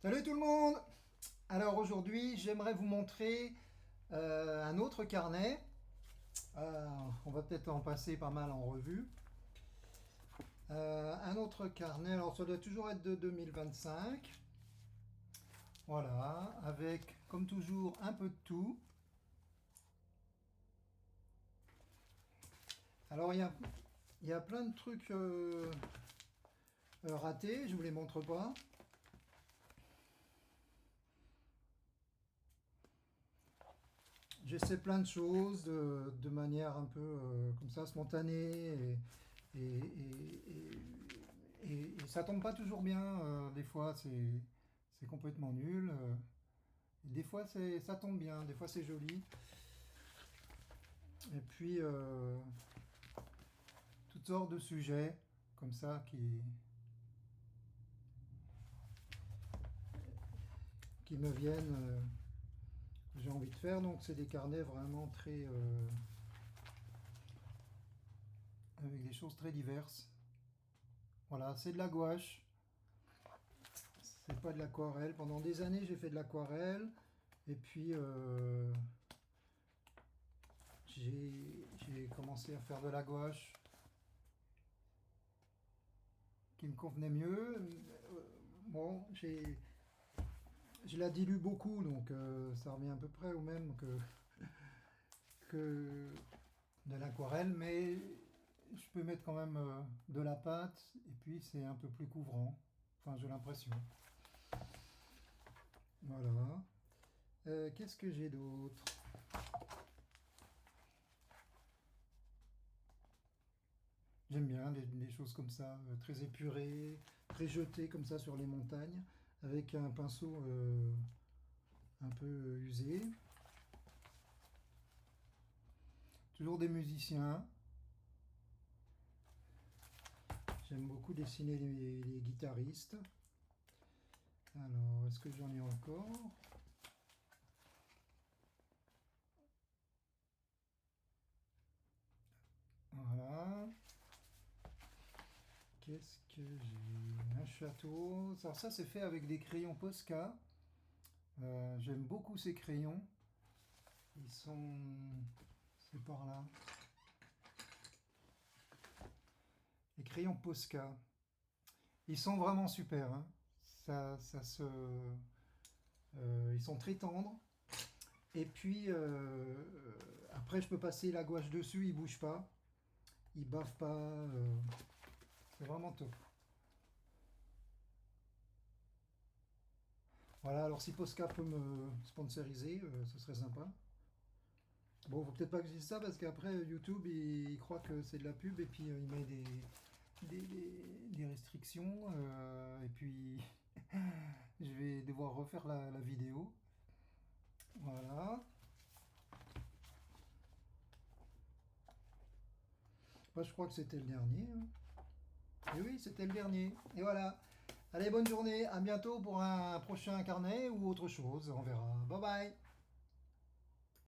Salut tout le monde! Alors aujourd'hui, j'aimerais vous montrer un autre carnet. Euh, on va peut-être en passer pas mal en revue. Un autre carnet, alors ça doit toujours être de 2025. Voilà, avec comme toujours un peu de tout. Alors il y a plein de trucs ratés, je vous les montre pas. J'essaie plein de choses de manière un peu comme ça, spontanée. Et ça tombe pas toujours bien. Des fois, c'est complètement nul. Des fois, ça tombe bien. Des fois, c'est joli. Et puis, toutes sortes de sujets comme ça qui me viennent, que j'ai envie de faire. Donc, c'est des carnets vraiment très, avec des choses très diverses. Voilà, c'est de la gouache. C'est pas de l'aquarelle. Pendant des années, j'ai fait de l'aquarelle. Et puis, j'ai commencé à faire de la gouache qui me convenait mieux. Bon, je la dilue beaucoup, donc ça revient à peu près au même que de l'aquarelle, mais je peux mettre quand même de la pâte, et puis c'est un peu plus couvrant. Enfin, j'ai l'impression. Voilà. Qu'est-ce que j'ai d'autre? J'aime bien les choses comme ça, très épurées, très jetées comme ça sur les montagnes, avec un pinceau un peu usé. Toujours des musiciens. J'aime beaucoup dessiner les guitaristes. Alors, est-ce que j'en ai encore? Voilà. Qu'est-ce que j'ai? Un château. Alors ça, c'est fait avec des crayons Posca. J'aime beaucoup ces crayons. Ils sont... C'est par là. Les crayons Posca. Ils sont vraiment super, hein. Ça se... ils sont très tendres. Et puis, après, je peux passer la gouache dessus, ils bougent pas. Ils bavent pas. C'est vraiment top. Voilà, alors si Posca peut me sponsoriser, ce serait sympa. Bon, faut peut-être pas que je dise ça parce qu'après YouTube il croit que c'est de la pub et puis il met des restrictions et puis je vais devoir refaire la vidéo. Voilà. Moi je crois que c'était le dernier, hein. Et oui, c'était le dernier. Et voilà. Allez, bonne journée. À bientôt pour un prochain carnet ou autre chose. On verra. Bye bye.